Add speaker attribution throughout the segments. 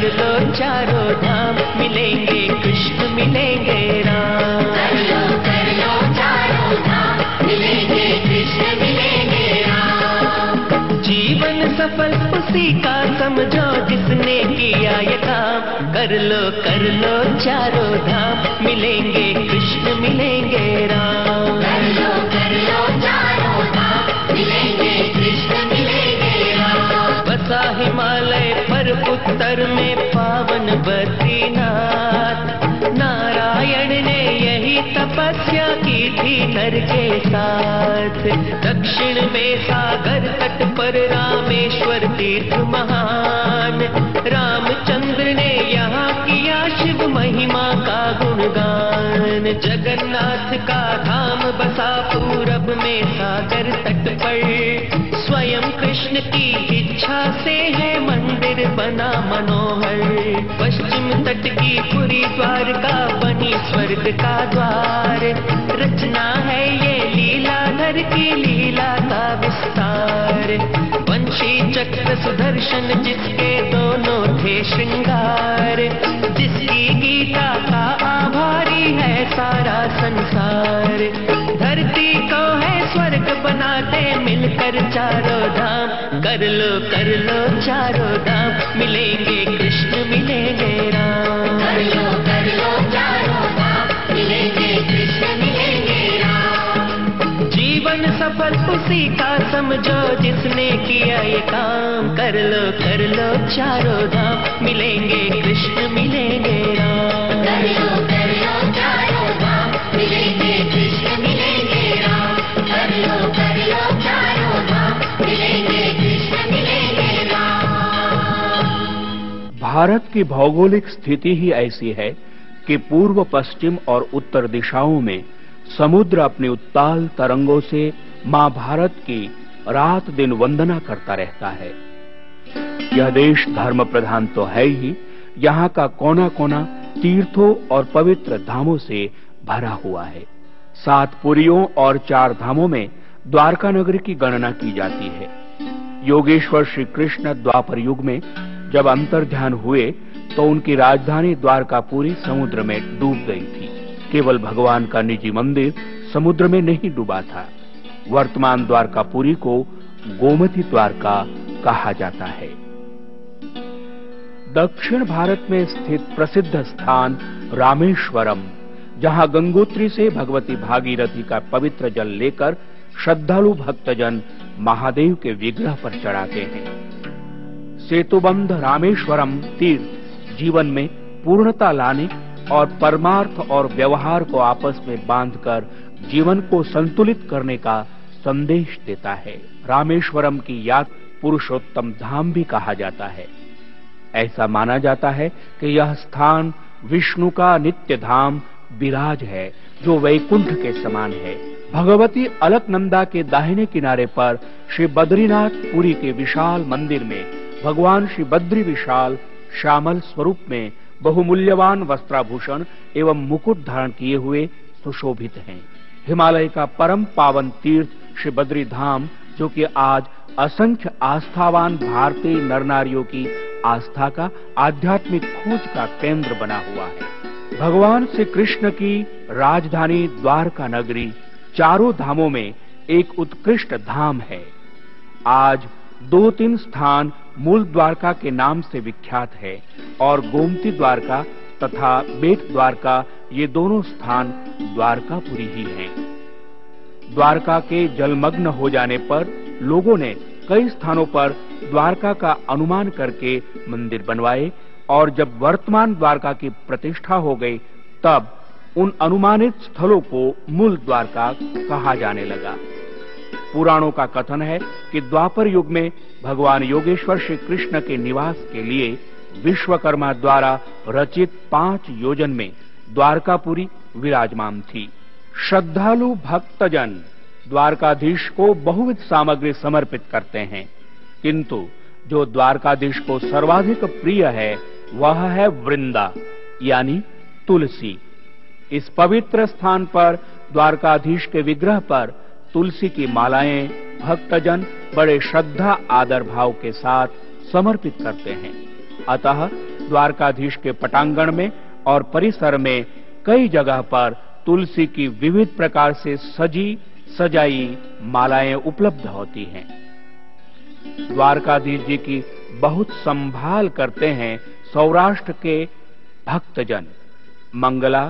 Speaker 1: लो चारों धाम, मिलेंगे कृष्ण मिलेंगे राम।
Speaker 2: कर लो चारों धाम, मिलेंगे कृष्ण मिलेंगे राम।
Speaker 1: जीवन सफल उसी का समझो जिसने किया ये काम। कर लो चारों धाम, मिलेंगे कृष्ण मिलेंगे राम।
Speaker 2: कर लो चारों धाम, मिलेंगे कृष्ण मिलेंगे राम।
Speaker 1: बसा हिमालय पर उत्तर में पावन बद्रीनाथ, नारायण ने यही तपस्या की थी नर के साथ। दक्षिण में सागर तट पर रामेश्वर तीर्थ महान, रामचंद्र ने यहाँ किया शिव महिमा का गुणगान। जगन्नाथ का धाम बसा पूरब में सागर तट पर, स्वयं कृष्ण की इच्छा से है मंदिर बना मनोहर। पश्चिम तट की पुरी द्वारका बनी स्वर्ग का द्वार, रचना है ये लीलाधर की लीला का विस्तार। वंशी चक्र सुदर्शन जिसके दोनों थे श्रृंगार, जिसकी गीता का आभारी है सारा संसार। धरती को है स्वर्ग बनाते मिलकर चारों धाम। कर लो चारों धाम, मिलेंगे कृष्ण मिलेंगे राम।
Speaker 2: कर लो चारों धाम, मिलेंगे कृष्ण मिलेंगे राम।
Speaker 1: जीवन सफल उसी का समझो जिसने किया ये काम। कर लो चारों धाम, मिलेंगे कृष्ण मिलेंगे राम।
Speaker 2: कर लो चारों धाम, मिलेंगे कृष्ण मिलेंगे राम। कर लो चारों धाम, मिलेंगे कृष्ण मिलेंगे राम।
Speaker 3: भारत की भौगोलिक स्थिति ही ऐसी है कि पूर्व, पश्चिम और उत्तर दिशाओं में समुद्र अपनी उत्ताल तरंगों से मां भारत की रात दिन वंदना करता रहता है। यह देश धर्म प्रधान तो है ही, यहाँ का कोना कोना तीर्थों और पवित्र धामों से भरा हुआ है। 7 पुरियों और 4 धामों में द्वारका नगरी की गणना की जाती है। योगेश्वर श्री कृष्ण द्वापर युग में जब अंतर्ध्यान हुए तो उनकी राजधानी द्वारकापुरी समुद्र में डूब गई थी। केवल भगवान का निजी मंदिर समुद्र में नहीं डूबा था। वर्तमान द्वारकापुरी को गोमती द्वारका कहा जाता है। दक्षिण भारत में स्थित प्रसिद्ध स्थान रामेश्वरम, जहां गंगोत्री से भगवती भागीरथी का पवित्र जल लेकर श्रद्धालु भक्तजन महादेव के विग्रह पर चढ़ाते हैं। सेतुबंध रामेश्वरम तीर्थ जीवन में पूर्णता लाने और परमार्थ और व्यवहार को आपस में बांधकर जीवन को संतुलित करने का संदेश देता है। रामेश्वरम की याद पुरुषोत्तम धाम भी कहा जाता है। ऐसा माना जाता है कि यह स्थान विष्णु का नित्य धाम विराज है, जो वैकुंठ के समान है। भगवती अलकनंदा के दाहिने किनारे पर श्री बद्रीनाथ पुरी के विशाल मंदिर में भगवान श्री बद्री विशाल श्यामल स्वरूप में बहुमूल्यवान वस्त्राभूषण एवं मुकुट धारण किए हुए सुशोभित हैं। हिमालय का परम पावन तीर्थ श्री बद्री धाम, जो कि आज असंख्य आस्थावान भारतीय नर नारियों की आस्था का आध्यात्मिक खोज का केंद्र बना हुआ है। भगवान श्री कृष्ण की राजधानी द्वारका नगरी चारों धामों में एक उत्कृष्ट धाम है। आज 2-3 स्थान मूल द्वारका के नाम से विख्यात है और गोमती द्वारका तथा बेट द्वारका ये दोनों स्थान द्वारकापुरी ही हैं। द्वारका के जलमग्न हो जाने पर लोगों ने कई स्थानों पर द्वारका का अनुमान करके मंदिर बनवाए और जब वर्तमान द्वारका की प्रतिष्ठा हो गई तब उन अनुमानित स्थलों को मूल द्वारका कहा जाने लगा। पुराणों का कथन है कि द्वापर युग में भगवान योगेश्वर श्री कृष्ण के निवास के लिए विश्वकर्मा द्वारा रचित 5 योजन में द्वारकापुरी विराजमान थी। श्रद्धालु भक्तजन द्वारकाधीश को बहुविध सामग्री समर्पित करते हैं, किंतु जो द्वारकाधीश को सर्वाधिक प्रिय है वह है वृंदा यानी तुलसी। इस पवित्र स्थान पर द्वारकाधीश के विग्रह पर तुलसी की मालाएं भक्तजन बड़े श्रद्धा आदर भाव के साथ समर्पित करते हैं। अतः द्वारकाधीश के पटांगण में और परिसर में कई जगह पर तुलसी की विविध प्रकार से सजी सजाई मालाएं उपलब्ध होती हैं। द्वारकाधीश जी की बहुत संभाल करते हैं सौराष्ट्र के भक्तजन। मंगला,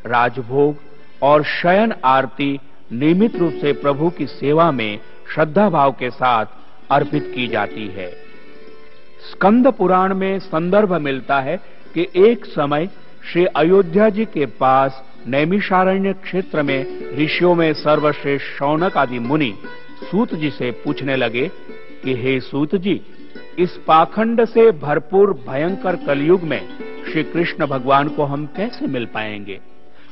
Speaker 3: राजभोग और शयन आरती नियमित रूप से प्रभु की सेवा में श्रद्धा भाव के साथ अर्पित की जाती है। स्कंद पुराण में संदर्भ मिलता है कि एक समय श्री अयोध्या जी के पास नैमिषारण्य क्षेत्र में ऋषियों में सर्वश्रेष्ठ शौनक आदि मुनि सूत जी से पूछने लगे कि हे सूत जी, इस पाखंड से भरपूर भयंकर कलयुग में श्री कृष्ण भगवान को हम कैसे मिल पाएंगे,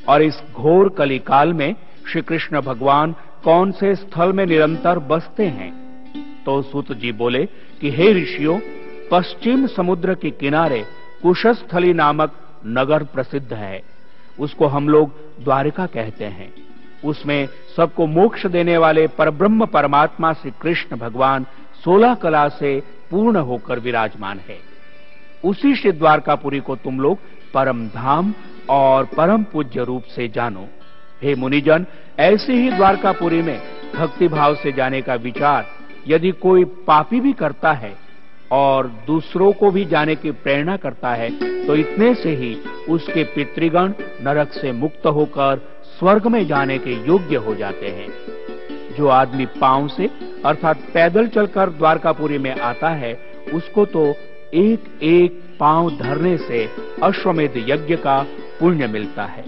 Speaker 3: और इस घोर कलिकाल में श्री कृष्ण भगवान कौन से स्थल में निरंतर बसते हैं। तो सूत जी बोले कि हे ऋषियों, पश्चिम समुद्र के किनारे कुशस्थली नामक नगर प्रसिद्ध है। उसको हम लोग द्वारिका कहते हैं। उसमें सबको मोक्ष देने वाले परब्रह्म परमात्मा श्री कृष्ण भगवान 16 कला से पूर्ण होकर विराजमान है। उसी श्री द्वारकापुरी को तुम लोग परम धाम और परम पूज्य रूप से जानो। हे मुनिजन, ऐसे ही द्वारकापुरी में भक्ति भाव से जाने का विचार यदि कोई पापी भी करता है और दूसरों को भी जाने की प्रेरणा करता है, तो इतने से ही उसके पितृगण नरक से मुक्त होकर स्वर्ग में जाने के योग्य हो जाते हैं। जो आदमी पांव से अर्थात पैदल चलकर द्वारकापुरी में आता है, उसको तो एक एक पांव धरने से अश्वमेध यज्ञ का पुण्य मिलता है।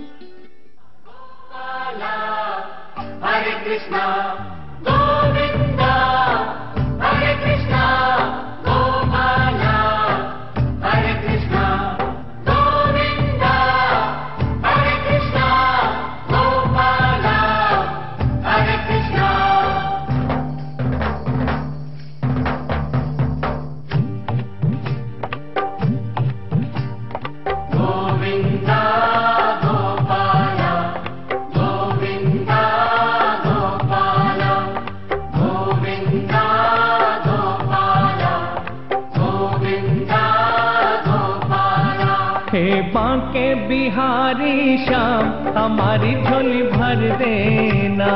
Speaker 2: हरे कृष्णा गोविंदा, हरे कृष्णा गोपाला, हरे कृष्णा गोविंदा, हरे कृष्णा गोपाला, हरे कृष्णा। गोविंदा गोपाला, गोविंदा गोपाला, गोविंदा गोपाला, गोविंदा गोपाला।
Speaker 1: हे बांके बिहारी श्याम, हमारी झोली भर देना।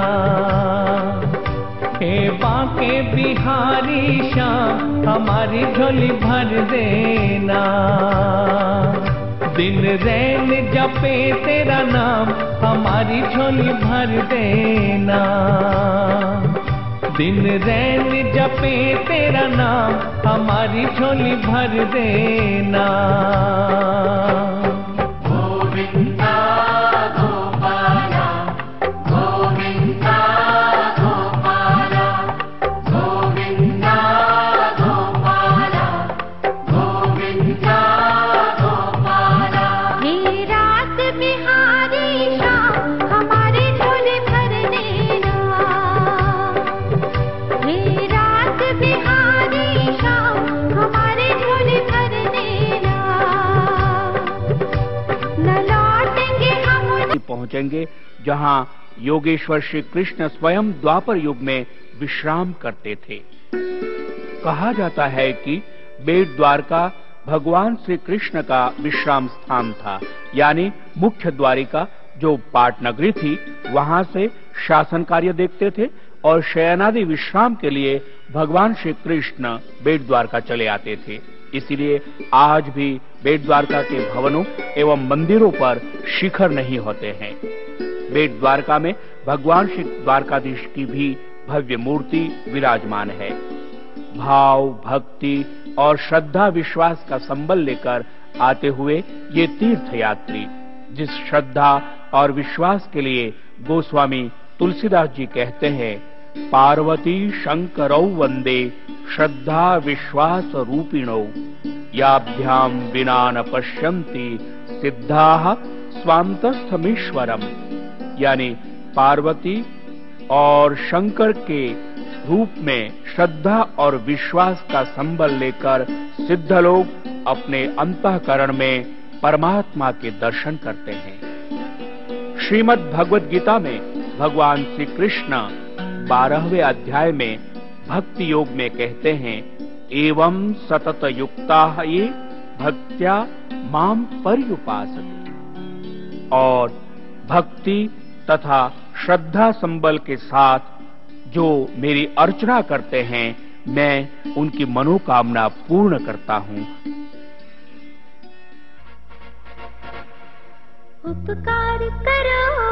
Speaker 1: हे बांके बिहारी श्याम, हमारी झोली भर देना। दिन रैन जपे तेरा नाम, हमारी झोली भर देना। दिन रैन जपे तेरा नाम, हमारी झोली भर देना।
Speaker 2: गोविंदा गोपाला, गोविंदा गोपाला, गोविंदा गोपाला, गोविंदा गोपाला।
Speaker 4: हे रात बिहारी श्याम, हमारी झोली भर देना। हे रात बिहारी श्याम, हमारी झोली भर देना। न लौटेंगे हम
Speaker 3: पहुंचेंगे जहां योगेश्वर श्री कृष्ण स्वयं द्वापर युग में विश्राम करते थे। कहा जाता है कि बेट द्वारका भगवान श्री कृष्ण का विश्राम स्थान था, यानी मुख्य द्वारिका जो पाटनगरी थी, वहां से शासन कार्य देखते थे और शयनादि विश्राम के लिए भगवान श्री कृष्ण बेट द्वारका चले आते थे। इसीलिए आज भी बेट द्वारका के भवनों एवं मंदिरों पर शिखर नहीं होते हैं। बेट द्वारका में भगवान श्री द्वारकाधीश की भी भव्य मूर्ति विराजमान है। भाव, भक्ति और श्रद्धा विश्वास का संबल लेकर आते हुए ये तीर्थ यात्री जिस श्रद्धा और विश्वास के लिए गोस्वामी तुलसीदास जी कहते हैं, पार्वती शंकरौ वंदे श्रद्धा विश्वास रूपिणौ, याभ्याम विना न पश्यन्ति सिद्धाः स्वान्तस्थमीश्वरम। यानी पार्वती और शंकर के रूप में श्रद्धा और विश्वास का संबल लेकर सिद्ध लोग अपने अंतःकरण में परमात्मा के दर्शन करते हैं। श्रीमद् भगवद गीता में भगवान श्री कृष्ण 12वें अध्याय में भक्ति योग में कहते हैं, एवं सतत युक्ता ये भक्त्या माम पर्युपासते। और भक्ति तथा श्रद्धा संबल के साथ जो मेरी अर्चना करते हैं, मैं उनकी मनोकामना पूर्ण करता हूँ।
Speaker 4: उपकार करो